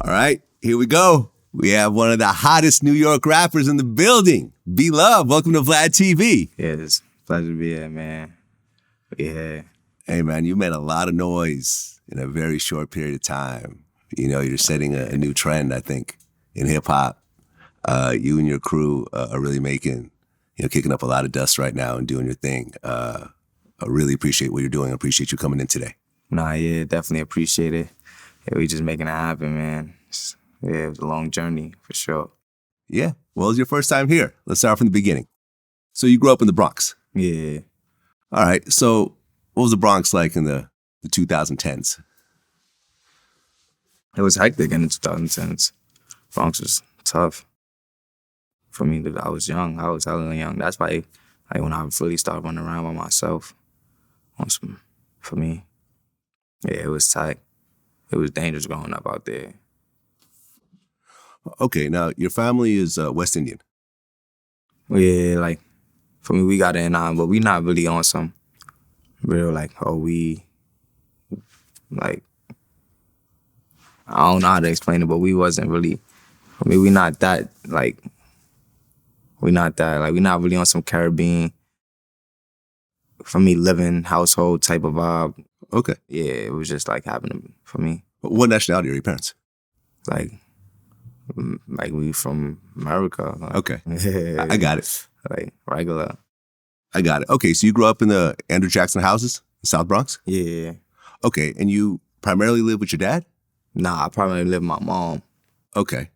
All right, here we go. We have one of the hottest New York rappers in the building. B-Lovee, welcome to Vlad TV. Yeah, it's a pleasure to be here, man. Yeah. Hey, man, you made a lot of noise in a very short period of time. You know, you're setting a new trend, I think, in hip-hop. You and your crew are really kicking up a lot of dust right now and doing your thing. I really appreciate what you're doing. I appreciate you coming in today. Nah, yeah, definitely appreciate it. Yeah, we just making it happen, man. Yeah, it was a long journey, for sure. Yeah, well, it's your first time here. Let's start from the beginning. So you grew up in the Bronx. Yeah. All right, so what was the Bronx like in the 2010s? It was hectic in the 2010s. Bronx was tough. For me, I was young. I was hella young. That's why when I really started running around by myself, for me, yeah, it was tight. It was dangerous growing up out there. Okay, now your family is West Indian. Yeah, like, for me, we got it in on, but we not really on some real, like, I don't know how to explain it, but we wasn't really, for me, we not really on some Caribbean, for me, living household type of vibe. Okay. Yeah, it was just like happening for me. What nationality are your parents? Like we from America. Like, okay. Yeah, I got it. Like regular. I got it. Okay, so you grew up in the Andrew Jackson houses in South Bronx? Yeah. Okay, and you primarily live with your dad? Nah, I primarily live with my mom. Okay.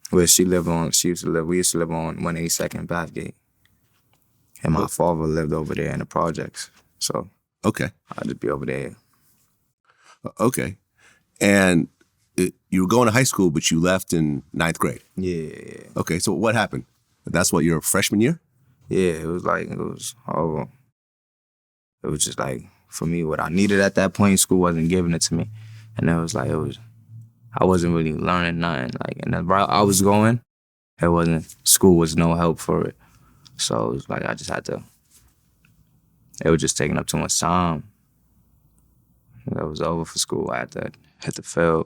Where we used to live on 182nd Bathgate. And my father lived over there in the projects. So okay, I'd just be over there. Okay. And you were going to high school, but you left in 9th grade? Yeah. Okay, so what happened? That's what, your freshman year? Yeah, it was horrible. It was just like, for me, what I needed at that point, school wasn't giving it to me. And I wasn't really learning nothing. Like, and the route I was going, school was no help for it. So it was like, it was just taking up too much time. It was over for school. I had to hit the field.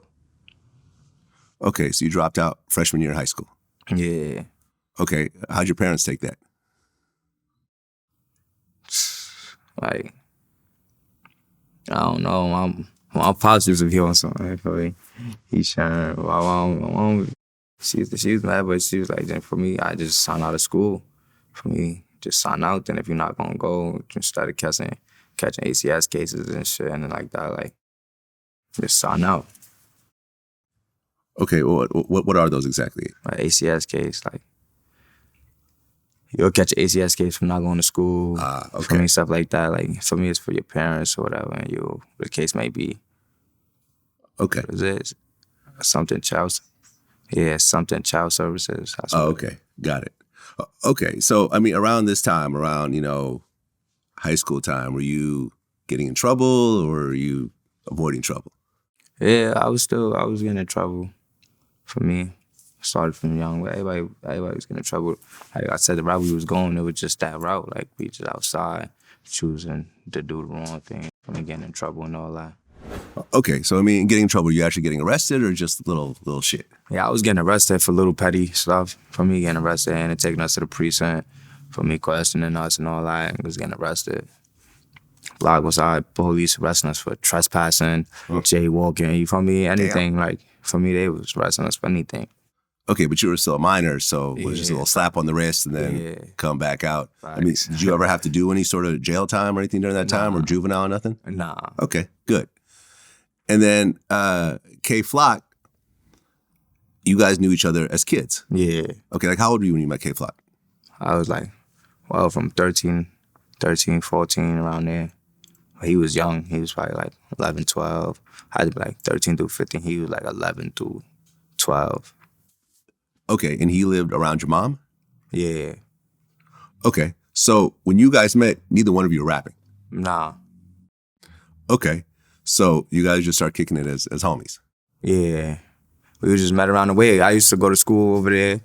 Okay, so you dropped out freshman year in high school. Yeah. Okay, how'd your parents take that? Like, I don't know. My pops used to be on something. He's sharing. My mom, she was mad, but she was like, for me, I just signed out of school. For me, just sign out. Then if you're not gonna go, just started catching ACS cases and shit, and then like that, like, just sign out. Okay, well, what are those exactly? Like ACS case, like, you'll catch an ACS case from not going to school. Okay. For me, stuff like that. Like, for me, it's for your parents or whatever, and the case may be. Okay. What is it? Something child services. Okay, got it. Okay, so, I mean, around this time, around, high school time, were you getting in trouble or were you avoiding trouble? Yeah, I was getting in trouble. For me, started from young. Everybody was getting in trouble. Like I said, the route we was going, it was just that route. Like, we just outside choosing to do the wrong thing. For me, getting in trouble and all that. Okay, so, I mean, getting in trouble, you actually getting arrested or just little shit? Yeah, I was getting arrested for little petty stuff. For me, getting arrested and taking us to the precinct. For me, questioning us and all that, and was getting arrested. Like, was police arresting us for trespassing, jaywalking, you feel me? Anything. Damn. Like, for me, they was arresting us for anything. Okay, but you were still a minor, so it was just a little slap on the wrist and then come back out. Facts. I mean, did you ever have to do any sort of jail time or anything during that time, or juvenile or nothing? Nah. Okay, good. And then K-Flock, you guys knew each other as kids? Yeah. Okay, like how old were you when you met K-Flock? I was like, from 13, 14, around there. He was young. He was probably like 11, 12. I had to be like 13 through 15. He was like 11 through 12. Okay, and he lived around your mom? Yeah. Okay, so when you guys met, neither one of you were rapping? Nah. Okay, so you guys just start kicking it as homies? Yeah. We just met around the way. I used to go to school over there.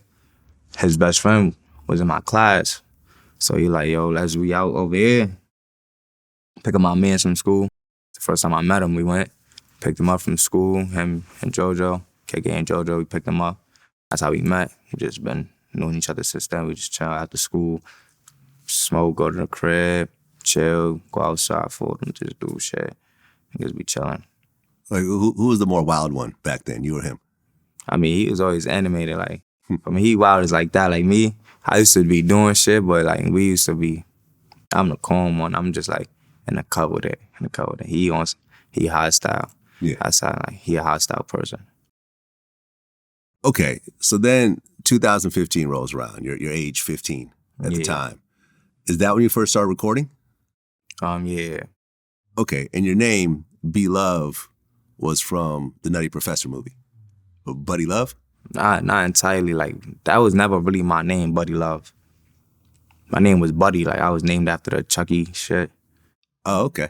His best friend was in my class. So he like, yo, let's be out over here. Pick up my mans from school. The first time I met him, we went, picked him up from school, him and JoJo, KK and JoJo, we picked them up. That's how we met. We just been knowing each other since then. We just chill after school, smoke, go to the crib, chill, go outside for them, just do shit. And just be chilling. Like, who was the more wild one back then, you or him? I mean, he was always animated. Like, I mean, he wild is like that. Like me, I used to be doing shit, but like we used to be. I'm the calm one. I'm just like in the cover there, He hostile. Yeah. Like he a hostile person. Okay, so then 2015 rolls around. You're age 15 at the time. Is that when you first started recording? Yeah. Okay, and your name, B-Love, was from the Nutty Professor movie. Buddy Love? Not entirely. Like, that was never really my name, Buddy Love. My name was Buddy. Like, I was named after the Chucky shit. Oh, okay.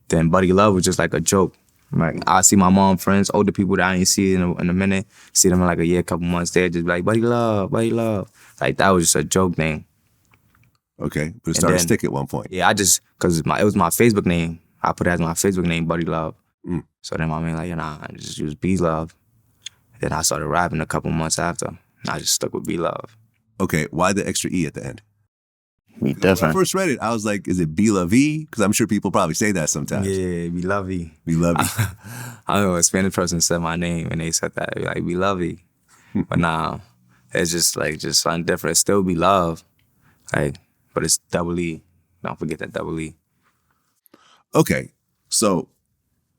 Then Buddy Love was just like a joke. Like, I see my mom friends, older people that I ain't see in a minute, see them in like a year, couple months, they'd just be like, Buddy Love, Buddy Love. Like, that was just a joke thing. Okay, but it started to stick at one point. Yeah, because it was my Facebook name. I put it as my Facebook name, Buddy Love. So then my man like, I just use B-Love. Then I started rapping a couple months after. I just stuck with B-Love. Okay, why the extra E at the end? Me When I different. first read it, I was like, is it B-Lovee? Because I'm sure people probably say that sometimes. Yeah, B-Lovee. B-Lovee. I know a Spanish person said my name and they said that, like, B-Lovee. But nah, it's just something different. It's still B-Love. Like, but it's double E. Don't forget that double E. Okay, so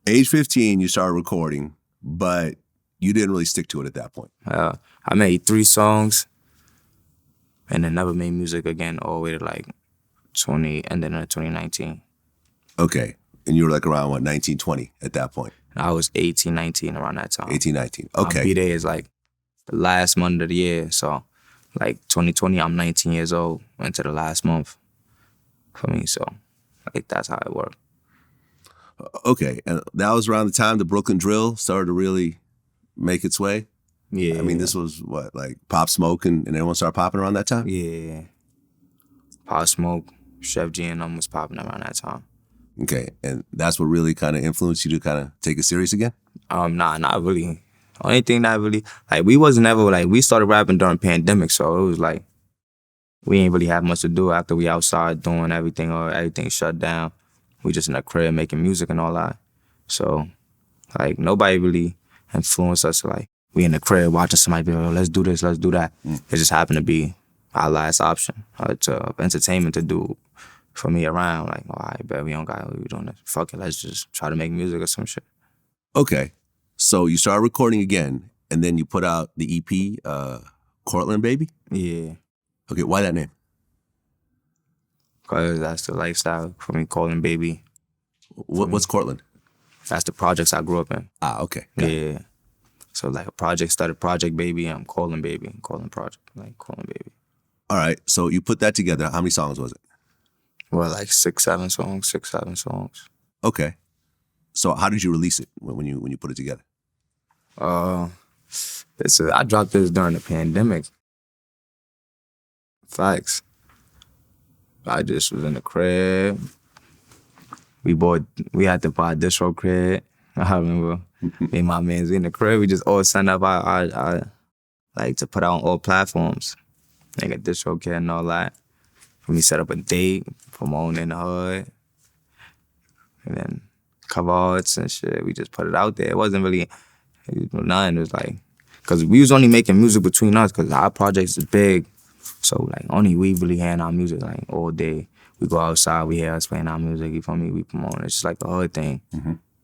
age 15, you started recording, but you didn't really stick to it at that point. I made 3 songs and then never made music again all the way to like ending in 2019. Okay, and you were like around, what, 19, 20 at that point? I was 18, 19 around that time. 18, 19, okay. B-Day is like the last month of the year, so like 2020, I'm 19 years old into the last month for me, so like that's how it worked. Okay, and that was around the time the Brooklyn drill started to really make its way? Yeah. I mean, this was what, like Pop Smoke and everyone started popping around that time? Yeah. Pop Smoke, Chef G and them was popping around that time. Okay, and that's what really kind of influenced you to kind of take it serious again? Nah, not really. Only thing that really, like, we wasn't ever, like, we started rapping during pandemic, so it was like, we ain't really have much to do after we outside doing everything or everything shut down. We just in the crib making music and all that. So, like, nobody really influenced us. Like, we in the crib watching somebody be like, oh, let's do this, let's do that. It just happened to be our last option to entertainment to do for me around. Like, all right, bet we don't got we doing this. Fuck it, let's just try to make music or some shit. Okay, so you started recording again, and then you put out the EP, Courtlandtbaby? Yeah. Okay, why that name? Because that's the lifestyle for me, Courtlandtbaby. What's Courtland? That's the projects I grew up in. Ah, okay. Yeah. So like a project started Project Baby, I'm Courtlandtbaby, Courtland Project, like Courtlandtbaby. All right, so you put that together. How many songs was it? Well, like 6, 7 songs. Okay. So how did you release it when you put it together? I dropped this during the pandemic. Facts. I just was in the crib. We had to buy a distro crib. I remember me and my mans in the crib. We just all signed up our like to put out on all platforms. Like a distro kit and all that. For me set up a date, promoting in the hood. And then cover arts and shit. We just put it out there. It wasn't really nothing. It was like, cause we was only making music between us cause our projects is big. So like only we really hearing our music like all day. We go outside, we hear us playing our music, you feel me? We promote it. It's just like the hood thing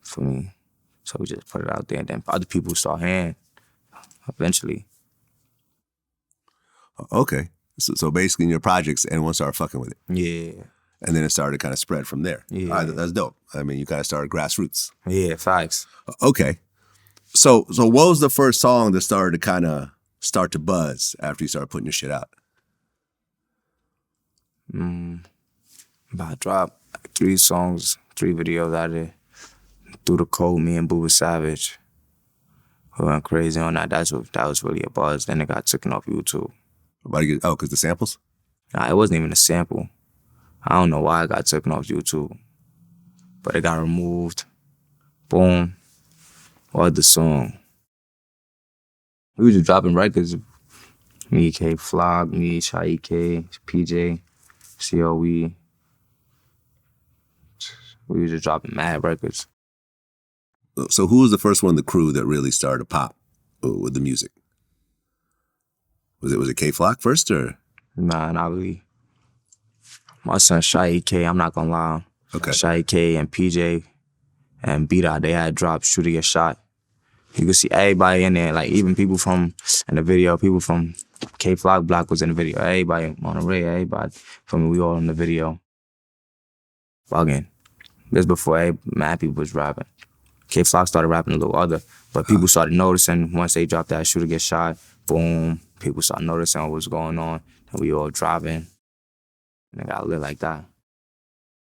for me. So we just put it out there and then other people start hearing eventually. Okay. So basically in your projects, everyone started fucking with it. Yeah. And then it started to kind of spread from there. Yeah. All right, that's dope. I mean, you kind of started grassroots. Yeah, facts. Okay. So what was the first song that started to kind of start to buzz after you started putting your shit out? I dropped like 3 songs, 3 videos out of there. Through the Code, me and Boo Savage. We went crazy on that. That was really a buzz. Then it got taken off YouTube. Because the samples? Nah, it wasn't even a sample. I don't know why it got taken off YouTube. But it got removed. Boom. What the song? We was just dropping records. Me, K Flock, me, Shy K, PJ, COE. We was just dropping mad records. So who was the first one in the crew that really started to pop with the music? Was it K Flock first or? Nah, not really. My son Shy K, I'm not gonna lie. Okay. Shy K and PJ and B-Dot, they had dropped Shoot to Get Shot. You could see everybody in there, like even people from, in the video, people from K Flock Block was in the video. Everybody, Monterey, everybody from me, we all in the video. Bugging. This before mad people was rapping. K Flock started rapping a little other, but people started noticing once they dropped that Shoot to Get Shot, boom, people started noticing what was going on, and we all driving, and it got lit like that.